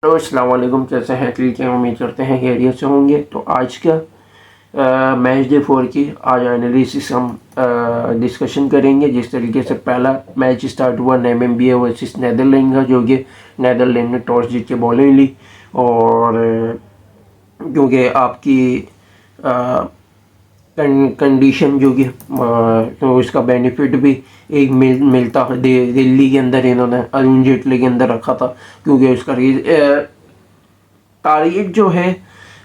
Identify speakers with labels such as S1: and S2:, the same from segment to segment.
S1: Hello अस्सलाम वालेकुम, कैसे हैं? ठीक है, उम्मीद करते हैं खैरियत से होंगे। तो आज का मैच डे 4 की आज एनालिसिस हम डिस्कशन करेंगे। जिस तरीके से पहला मैच स्टार्ट हुआ नामीबिया वर्सेस नीदरलैंड का, जो कि नीदरलैंड ने टॉस जीत के बॉलिंग ली। और क्योंकि आपकी कंडीशन जो कि तो इसका बेनिफिट भी एक मिलता है। दिल्ली के अंदर इन्होंने अरुण जेटली के अंदर रखा था, क्योंकि उसका टारगेट जो है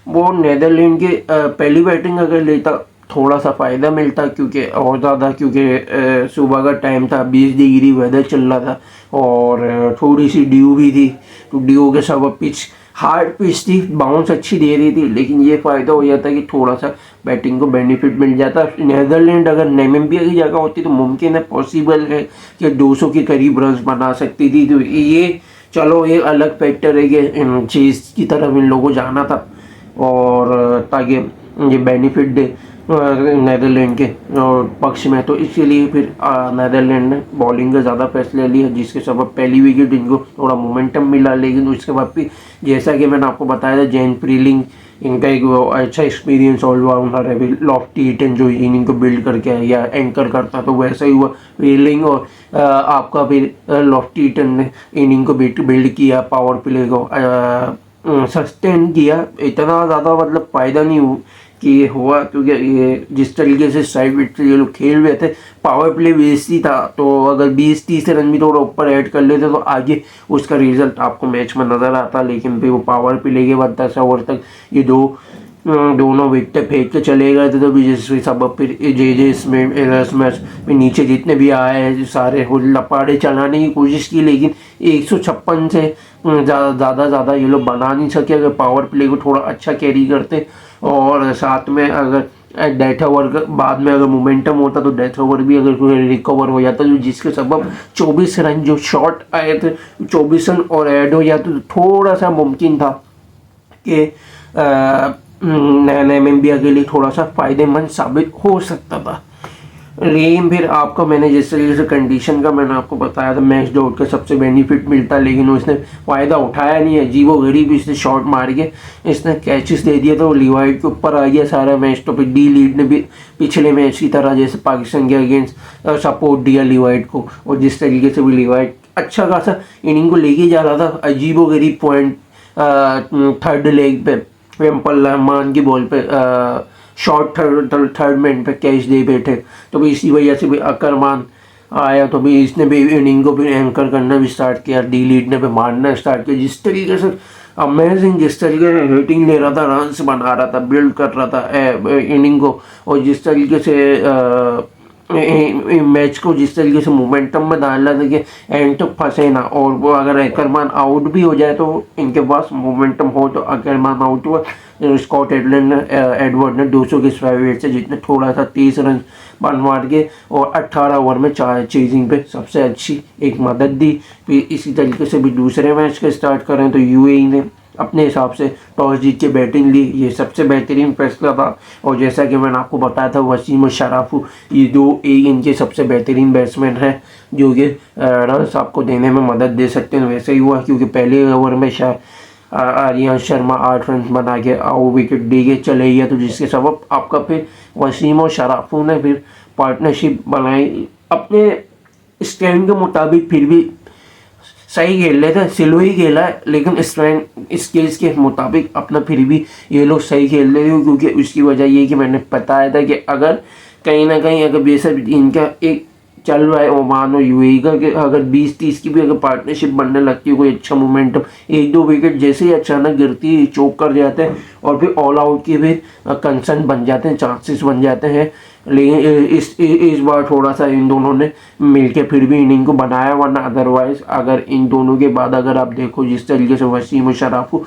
S1: वो नीदरलैंड के पहली बैटिंग अगर लेता थोड़ा सा फ़ायदा मिलता, क्योंकि और ज़्यादा क्योंकि सुबह का टाइम था, 20 डिग्री वेदर चल रहा था और थोड़ी सी ड्यू भी थी। तो ड्यू के सबब पिच हार्ड पिच थी, बाउंस अच्छी दे रही थी, लेकिन ये फ़ायदा हो जाता कि थोड़ा सा बैटिंग को बेनिफिट मिल जाता। नीदरलैंड अगर नामीबिया की जगह होती तो मुमकिन है, पॉसिबल है कि 200 के करीब रन बना सकती थी। तो ये चलो ये अलग फैक्टर है कि चेस की तरफ इन लोगों को जाना था, और ताकि ये बेनिफिट दे नीदरलैंड के पक्ष में। तो इसीलिए फिर नीदरलैंड ने बॉलिंग का ज़्यादा फैसला लिया, जिसके सबब पहली विकेट इनको थोड़ा मोमेंटम मिला। लेकिन उसके बाद भी जैसा कि मैंने आपको बताया था, जैन फ्रीलिंग इनका एक अच्छा एक्सपीरियंस ऑलराउंडर है। लॉफ्टी ईटन जो इनिंग को बिल्ड करके या एंकर करता, तो वैसा ही हुआ फ्रीलिंग। और आपका फिर लॉफ्टी ईटन ने इनिंग को बिल्ड किया, पावर प्ले को सस्टेन किया। इतना ज़्यादा मतलब फ़ायदा नहीं हुआ कि ये हुआ, क्योंकि ये जिस तरीके से साइड विकेट ये लोग खेल रहे थे, पावर प्ले वेस्ट ही था। तो अगर 20-30 रन भी थोड़ा ऊपर ऐड कर लेते तो आगे उसका रिजल्ट आपको मैच में नज़र आता। लेकिन फिर वो पावर प्ले के बाद 10 ओवर तक ये दोनों विकेट फेंक के चले गए थे। तो जिस सबब फिर जे स्मिथ फिर नीचे जितने भी आए हैं सारे लपाड़े चलाने की कोशिश की, लेकिन 156 से ज़्यादा ये लोग बना नहीं सके। अगर पावर प्ले को थोड़ा अच्छा कैरी करते और साथ में अगर डेथ ओवर बाद में अगर मोमेंटम होता तो डेथ ओवर भी अगर रिकवर हो जाता, जो जिसके सबब 24 रन जो शॉट आए थे 24 रन और ऐड हो जाते तो थोड़ा सा मुमकिन था कि नामीबिया के लिए थोड़ा सा फ़ायदेमंद साबित हो सकता था। लेकिन फिर आपको मैंने जिस तरीके से कंडीशन का मैंने आपको बताया था, मैच डॉट का सबसे बेनिफिट मिलता, लेकिन उसने फ़ायदा उठाया नहीं है। अजीबो गरीब इसने शॉट मार के इसने कैचेस दे दिया, तो लिवाइट के ऊपर आ गया सारा मैच। तो फिर डी लीड ने भी पिछले मैच की तरह जैसे पाकिस्तान के अगेंस्ट सपोर्ट दिया लिवाइट को, और जिस तरीके से भी लिवाइट अच्छा खासा इनिंग को लेके जा रहा था। अजीबो गरीब पॉइंट थर्ड लेग पे वेम्पल रहमान की बॉल पे शॉर्ट थर्ड मैन पे कैच दे बैठे। तो भी इसी वजह से भी अकरमान आया, तो भी इसने भी इनिंग को भी एंकर करना भी स्टार्ट किया, डी लीड ने भी मारना स्टार्ट किया। जिस तरीके से अमेजिंग जिस तरीके से रेटिंग ले रहा था, रन्स बना रहा था, बिल्ड कर रहा था इनिंग को, और जिस तरीके से मैच को जिस तरीके से मोमेंटम में डाल रहा था कि एंड तक फंसे ना। और वो अगर अकरमान आउट भी हो जाए तो इनके पास मोमेंटम हो, तो अकरमान आउट हुआ, स्कॉट एडवर्ड ने 200 के स्ट्राइक से जितने थोड़ा सा 30 रन बनवा के और 18 ओवर में 4 चेजिंग पे सबसे अच्छी एक मदद दी। फिर इसी तरीके से भी दूसरे मैच के स्टार्ट करें तो यूएई ने अपने हिसाब से टॉस जीत के बैटिंग ली, ये सबसे बेहतरीन फैसला था। और जैसा कि मैंने आपको बताया था, वसीम और शराफू ये दो इनके सबसे बेहतरीन बैट्समैन हैं, जो कि रन्स आपको देने में मदद दे सकते हैं। वैसे ही हुआ, क्योंकि पहले ओवर में आर्यन शर्मा 8 रन बना के विकेट दे के चले गया, तो जिसके सबब आपका फिर वसीम और शराफू ने फिर पार्टनरशिप बनाई अपने स्टैंड के मुताबिक। फिर भी सही खेल रहे थे, स्लो ही खेला है, लेकिन स्ट्रेंथ स्किल्स के मुताबिक अपना फिर भी ये लोग सही खेल रहे थे। क्योंकि उसकी वजह ये कि मैंने बताया था कि अगर कहीं ना कहीं अगर बेशक इनका एक चल रहा है ओमान और यूएई का, कि अगर 20-30 की भी अगर पार्टनरशिप बनने लगती है, कोई अच्छा मोमेंटम, 1-2 विकेट जैसे ही अचानक गिरती है चौक कर जाते हैं और फिर ऑल आउट के भी कंसर्न बन जाते हैं, चांसेस बन जाते हैं। लेकिन इस बार थोड़ा सा इन दोनों ने मिलके फिर भी इनिंग को बनाया, वरना अदरवाइज अगर इन दोनों के बाद अगर आप देखो जिस तरीके से वसीम और शराफू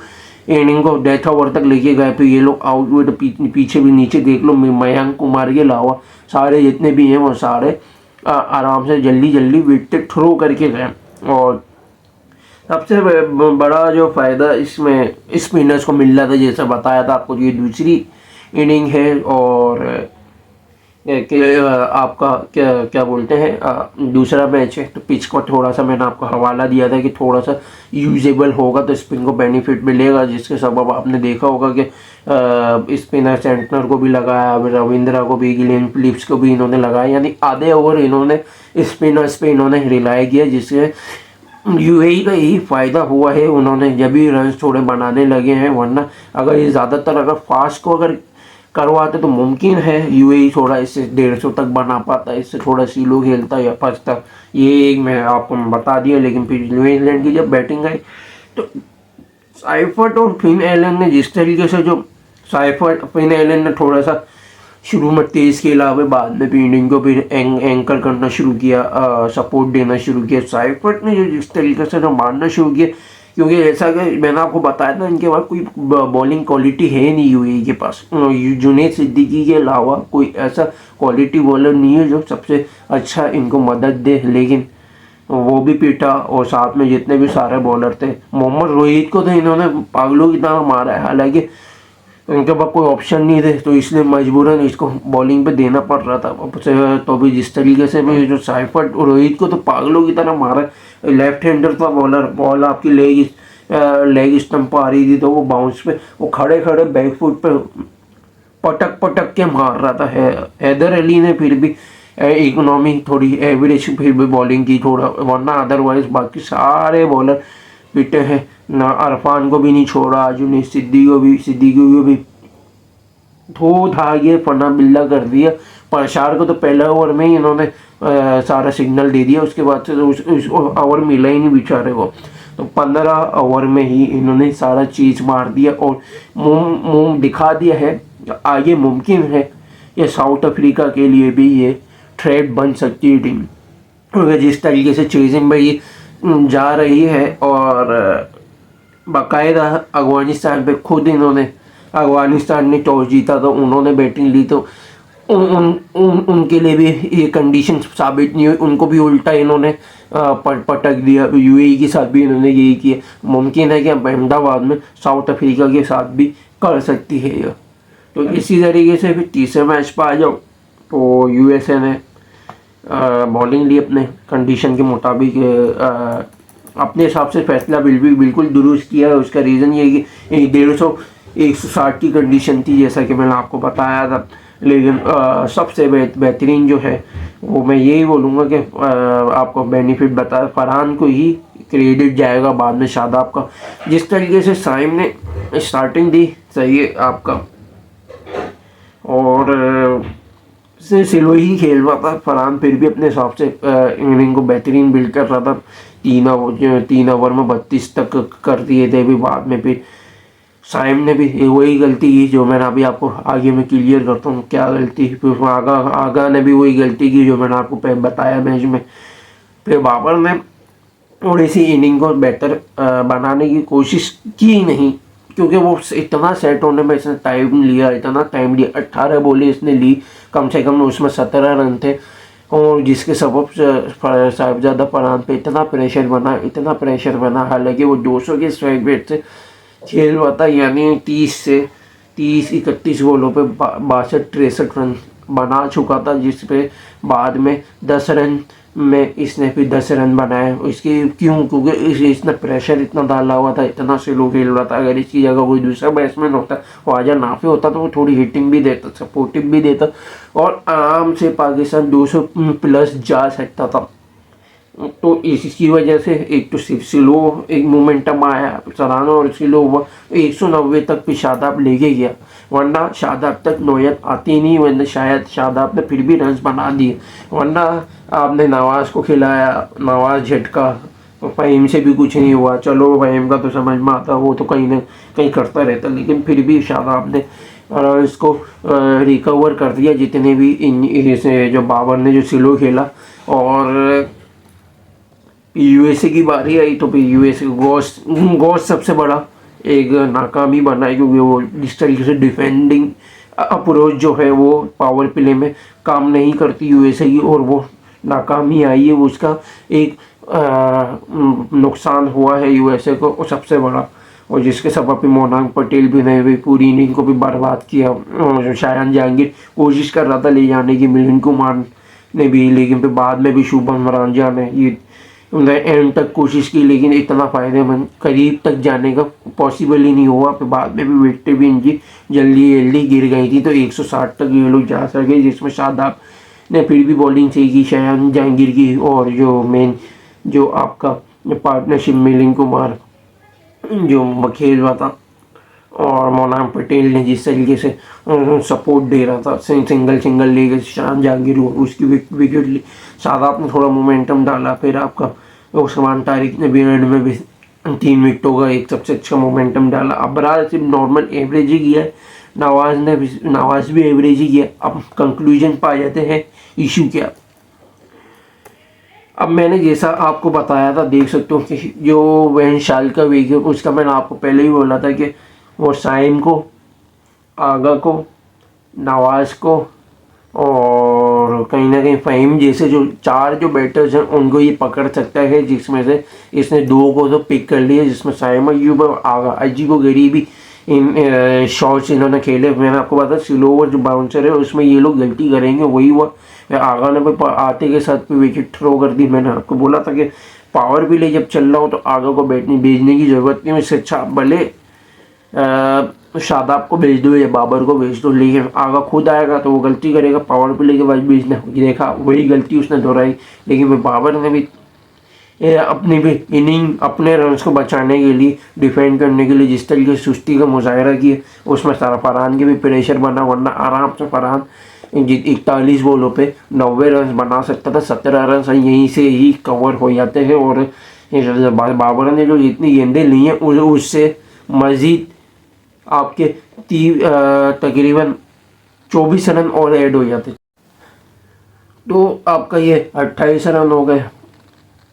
S1: इनिंग को डेथ ओवर तक लेके गए, फिर ये लोग आउट हुए, तो पीछे भी नीचे देख लो, मयंक कुमार के अलावा सारे जितने भी हैं वो सारे आराम से जल्दी विकेट थ्रो करके गए। और सबसे बड़ा जो फ़ायदा इसमें स्पिनर्स को मिल रहा था, जैसा बताया था आपको, ये दूसरी इनिंग है और कि आपका क्या क्या बोलते हैं दूसरा मैच है तो पिच को थोड़ा सा मैंने आपको हवाला दिया था कि थोड़ा सा यूजेबल होगा तो स्पिन को बेनिफिट मिलेगा, जिसके सबब आपने देखा होगा कि स्पिनर सेंटनर को भी लगाया, रविंद्रा को भी, गिलेन फिलिप्स को भी इन्होंने लगाया, यानी आधे ओवर इन्होंने स्पिनर्स पे इन्होंने रिलाय किया, जिससे यूएई का यही फ़ायदा हुआ है। उन्होंने जब भी रन थोड़े बनाने लगे हैं, वरना अगर ये ज़्यादातर अगर फास्ट को अगर करवाते तो मुमकिन है यूएई थोड़ा इससे 150 तक बना पाता, इससे थोड़ा सीलो खेलता या फंसता। ये एक मैं आपको बता दिया। लेकिन फिर न्यूजीलैंड की जब बैटिंग आई तो साइफर्ट और फिन एलन ने जिस तरीके से जो फिन एलन ने थोड़ा सा शुरू में तेज़ खेला, हुआ बाद में फील्डिंग को फिर एंकर करना शुरू किया, सपोर्ट देना शुरू किया। साइफर्ट ने जो जिस तरीके से जो मारना शुरू किया, क्योंकि ऐसा कि मैंने आपको बताया था इनके पास कोई बॉलिंग क्वालिटी है नहीं यूएई के पास। जुनैद सिद्दीकी के अलावा कोई ऐसा क्वालिटी बॉलर नहीं है जो सबसे अच्छा इनको मदद दे, लेकिन वो भी पीटा। और साथ में जितने भी सारे बॉलर थे, मोहम्मद रोहित को तो इन्होंने पागलों की तरह मारा है, हालांकि उनके पास कोई ऑप्शन नहीं थे तो इसलिए मजबूरन इसको बॉलिंग पे देना पड़ रहा था। तो भी जिस तरीके से भी जो साइफर्ट और रोहित को तो पागलों की तरह मारा, लेफ्ट हैंडर था बॉलर, बॉल आपकी लेग स्टंप पर आ रही थी तो वो बाउंस पे वो खड़े खड़े बैक फुट पे पटक पटक के मार रहा था। हैदर अली ने फिर भी इकोनॉमी थोड़ी एवरेज फिर भी बॉलिंग की थोड़ा, वरना अदरवाइज बाकी सारे बॉलर पिटे हैं ना। अरफान को भी नहीं छोड़ा, जुनैद सिद्दीकी को भी धो धा के फना बिल्ला कर दिया। परशार को तो पहले ओवर में ही इन्होंने सारा सिग्नल दे दिया, उसके बाद से तो उस ओवर मिला ही नहीं बेचारे को। तो 15 ओवर में ही इन्होंने सारा चीज़ मार दिया और मुंह दिखा दिया है। आगे मुमकिन है ये साउथ अफ्रीका के लिए भी ये थ्रेट बन सकती है टीम, क्योंकि जिस तरीके से चेजिंग में ये जा रही है और बाकायदा अफगानिस्तान पे खुद इन्होंने, अफगानिस्तान ने टॉस जीता तो उन्होंने बैटिंग ली, तो उनके लिए भी ये कंडीशन साबित नहीं हुई, उनको भी उल्टा इन्होंने पटक दिया। यूएई के साथ भी इन्होंने यही किया। मुमकिन है कि अहमदाबाद में साउथ अफ्रीका के साथ भी कर सकती है यह। तो इसी तरीके से फिर तीसरे मैच पर आ जाओ तो यूएसए ने बॉलिंग ली अपने कंडीशन के मुताबिक, अपने हिसाब से फैसला बिल्कुल दुरुस्त किया है। उसका रीज़न ये है कि 150-160 की कंडीशन थी, जैसा कि मैंने आपको बताया था। लेकिन सबसे बेहतरीन जो है वो मैं यही बोलूँगा कि आपको बेनिफिट बताया, फरहान को ही क्रेडिट जाएगा बाद में शादाब का। जिस तरीके से साइम ने स्टार्टिंग दी सही है आपका, और सिलो ही खेल रहा था, फरहान फिर भी अपने हिसाब से इनिंग को बेहतरीन बिल्ड कर रहा था। 3 ओवर में 32 तक कर दिए थे। भी बाद में फिर साइम ने भी वही गलती की जो मैंने अभी आपको आगे में क्लियर करता हूँ क्या गलती। फिर आगा ने भी वही गलती की जो मैंने आपको बताया मैच में। फिर बाबर ने थोड़ी सी इनिंग को बेहतर बनाने की कोशिश की नहीं, क्योंकि वो इतना सेट होने में इसने टाइम लिया, इतना टाइम लिया। 18 बॉलें इसने ली, कम से कम उसमें 17 रन थे, और जिसके सबब साहिबजादा फरहान पे इतना प्रेशर बना। हालांकि वो 200 के स्ट्राइक रेट से खेल रहा था, यानी 30-31 बॉलों पे 62-63 रन बना चुका था, जिस पे बाद में 10 रन में इसने फिर 10 रन बनाए। इसके क्योंकि इसने प्रेशर इतना डाला हुआ था, इतना स्लो खेल रहा था। अगर इसकी जगह कोई दूसरा बैट्समैन होता, ख्वाजा नाफी होता, तो वो थोड़ी हिटिंग भी देता, सपोर्टिव भी देता और आराम से पाकिस्तान 200 प्लस जा सकता था। तो इसकी वजह से एक तो सिर्फ स्लो एक मोमेंटम आया सराहना, और स्लो हुआ 190 तक भी शादाब लेके गया, वरना शादाब तक नौयत आती नहीं, वरना शायद शादाब ने फिर भी रन बना दिए। वरना आपने नवाज़ को खिलाया, नवाज़ झटका, फ़हीम से भी कुछ नहीं हुआ। चलो फ़हीम का तो समझ में आता, वो तो कहीं ना कहीं करता रहता, लेकिन फिर भी शादाब ने इसको रिकवर कर दिया जितने भी जो बाबर ने जो स्लो खेला। और यूएसए की बारी आई तो फिर यूएसए गोस्ट सबसे बड़ा एक नाकामी बना है, क्योंकि वो जिस तरीके से डिफेंडिंग अप्रोच जो है वो पावर प्ले में काम नहीं करती यूएसए की, और वो नाकामी आई है। उसका एक नुकसान हुआ है यूएसए को सबसे बड़ा। और जिसके सबब पे मोनांग पटेल भी ने भी पूरी इनिंग को भी बर्बाद किया। और शायन जहांगीर कोशिश कर रहा था ले जाने की मिलिंद कुमार ने भी, लेकिन फिर बाद में भी शुभम रांझा ने ये एंड तक कोशिश की, लेकिन इतना फायदेमंद करीब तक जाने का पॉसिबल ही नहीं हुआ। फिर बाद में भी विकेटें भी इनकी जल्दी गिर गई थी, तो 160 तक ये लोग जा सके, जिसमें शादाब ने फिर भी बॉलिंग सही की शायन जहांगीर की, और जो मेन जो आपका पार्टनरशिप मिलिंद कुमार जो खेल रहा था और मोनांग पटेल ने जिस तरीके से सपोर्ट दे रहा था, सिंगल लेके शान जहांगीर उसकी विकेट ली। शादाब ने थोड़ा मोमेंटम डाला, फिर आपका उस्मान तारिक ने भी एंड में भी 3 विकेटों का एक सबसे अच्छा मोमेंटम डाला। अबरार सिर्फ नॉर्मल एवरेज ही किया है, नवाज भी एवरेज ही किया। अब कंक्लूजन पा जाते हैं इशू क्या। अब मैंने जैसा आपको बताया था, देख सकते हो कि जो वैन शाल का विकेट, उसका मैंने आपको पहले ही बोला था कि वो साइम को, आगा को, नवाज को और कहीं ना कहीं फ़हीम जैसे जो 4 जो बैटर्स हैं उनको ये पकड़ सकता है, जिसमें से इसने 2 को तो पिक कर लिया, जिसमें साइम अयूब और आगा अजीबो गरीबी इन शॉट्स इन्होंने खेले। मैंने आपको बताया स्लो ओवर जो बाउंसर है उसमें ये लोग गलती करेंगे, वही हुआ। आगा ने भी आते के साथ भी विकेट थ्रो कर दी। मैंने आपको बोला था कि पावर प्ले जब चल रहा हो तो आगा को बैठने भेजने की ज़रूरत नहीं है, इससे अच्छा भले शादाब को भेज दो या बाबर को भेज दो, लेकिन आगा खुद आएगा तो वो गलती करेगा, पावर प्ले के बाद भेजना देखा, वही गलती उसने दोहराई। लेकिन फिर बाबर ने भी अपनी भी इनिंग अपने रन्स को बचाने के लिए, डिफेंड करने के लिए जिस तरीके से सुस्ती का मुजाहरा किया, उसमें सारा फरहान के भी प्रेशर बना, वरना आराम से फरहान 41 बॉलों पे 90 रन बना सकता था। 17 रन यहीं से ही कवर हो जाते हैं, और बाबर ने जो इतनी गेंदें ली हैं उससे मज़ीद आपके तकरीबन 24 रन और ऐड हो जाते, तो आपका ये 28 रन हो गए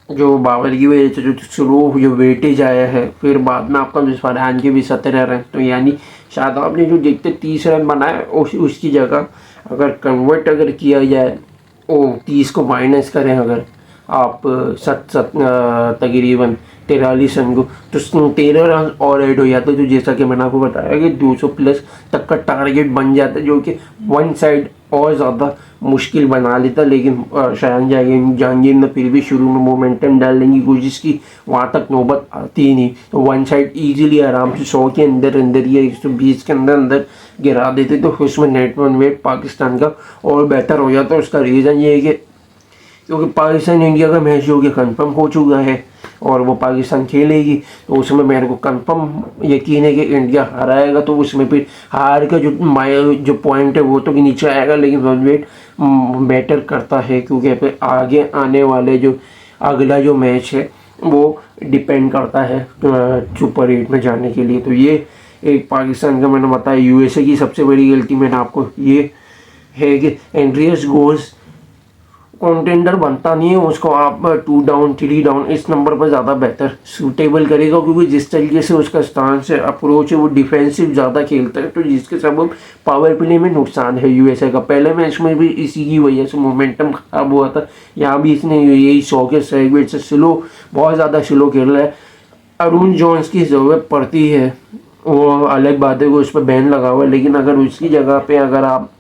S1: जो बाबर की वजह से जो स्लो जो वेटेज आया है। फिर बाद में आपका फरहान के भी 17 रन, तो यानी शादाब ने जो देखते 30 रन बनाए उसकी जगह अगर कन्वर्ट अगर किया जाए, ओ 30 को माइनस करें अगर आप तकरीबन 43 रन को, तो 13 रन और ऐड हो जाते, तो जैसा कि मैंने आपको बताया कि 200 प्लस तक का टारगेट बन जाता है, जो कि वन साइड और ज़्यादा मुश्किल बना लेता। लेकिन शायन जहांगीर ने फिर भी शुरू में मोमेंटम डालने की कोशिश की, वहाँ तक नौबत आती ही नहीं, तो वन साइड ईजिली आराम से 100 के अंदर या 120 के अंदर गिरा देते, तो उसमें नेट रन रेट पाकिस्तान का और बेहतर हो जाता है। उसका रीज़न ये है कि क्योंकि पाकिस्तान इंडिया का मैच जो कि कन्फर्म हो चुका है और वो पाकिस्तान खेलेगी, तो उसमें मेरे को कंफर्म यकीन है कि इंडिया हराएगा, तो उसमें फिर हार का जो पॉइंट है वो तो नीचे आएगा, लेकिन रन रेट बेटर करता है, क्योंकि फिर आगे आने वाले जो अगला जो मैच है वो डिपेंड करता है सुपर 8 में जाने के लिए। तो ये एक पाकिस्तान का मैंने बताया। यूएसए की सबसे बड़ी गलती मैंने आपको ये है कि एंड्रियस गोस कंटेंडर बनता नहीं है, उसको आप 2 डाउन 3 डाउन इस नंबर पर ज़्यादा बेहतर सूटेबल करेगा, क्योंकि जिस तरीके से उसका स्टांस है, अप्रोच है, वो डिफेंसिव ज़्यादा खेलता है, तो जिसके सबब पावर प्ले में नुकसान है यूएसए का। पहले मैच में भी इसी की वजह से मोमेंटम खराब हुआ था, यहाँ भी इसने यही 100 के सेगमेंट से स्लो, बहुत ज़्यादा स्लो खेल रहा है। अरुण जॉन्स की ज़रूरत पड़ती है, वो अलग बात है कि उस पर बैन लगा हुआ है, लेकिन अगर उसकी जगह पे अगर आप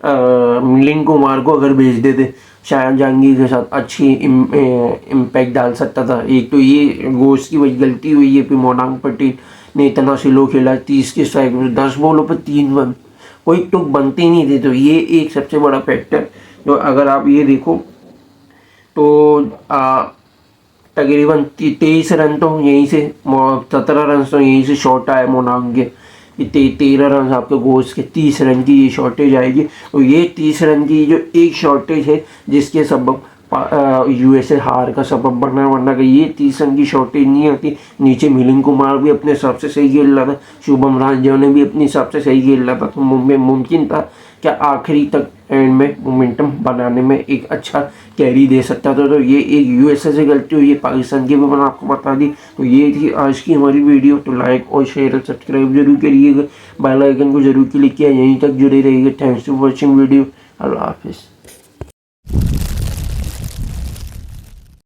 S1: मिलिंद कुमार को अगर भेज देते, शायद जहांगीर के साथ अच्छी इम्पैक्ट डाल सकता था। एक तो ये गोश्त की वही गलती हुई है, फिर मोनांग पटेल ने इतना स्लो खेला, 30 के स्ट्राइक में 10 बॉलों पर 3 रन, कोई टुक बनते ही नहीं थे, तो ये एक सबसे बड़ा फैक्टर जो अगर आप ये देखो तो तकरीबन 23 रन तो यहीं से, 17 रन तो यहीं से शॉर्ट आए मोनांग के, 13 रन आपके गोश्त के, 30 रन की ये शॉर्टेज आएगी। तो ये 30 रन की जो एक शॉर्टेज है जिसके सबब यूएसए हार का सबब बना, वरना कि ये 30 रन की शॉर्टेज नहीं आती। नीचे मिलिंद कुमार भी अपने हिसाब से सही खेल रहा था, शुभम रांझा ने भी अपने हिसाब से सही खेल रहा था, तो मुमकिन था कि आखिरी तक एंड में मोमेंटम बनाने में एक अच्छा कैरी दे सकता था। तो ये एक यूएसए से गलती हुई है, पाकिस्तान की भी मैंने आपको बता दी। तो ये थी आज की हमारी वीडियो, तो लाइक और शेयर और सब्सक्राइब जरूर करिएगा, बेल आइकन को जरूर क्लिक किया, यहीं तक जुड़े रहिएगा। थैंक्स फॉर वॉचिंग वीडियो, अल्लाह हाफिज़।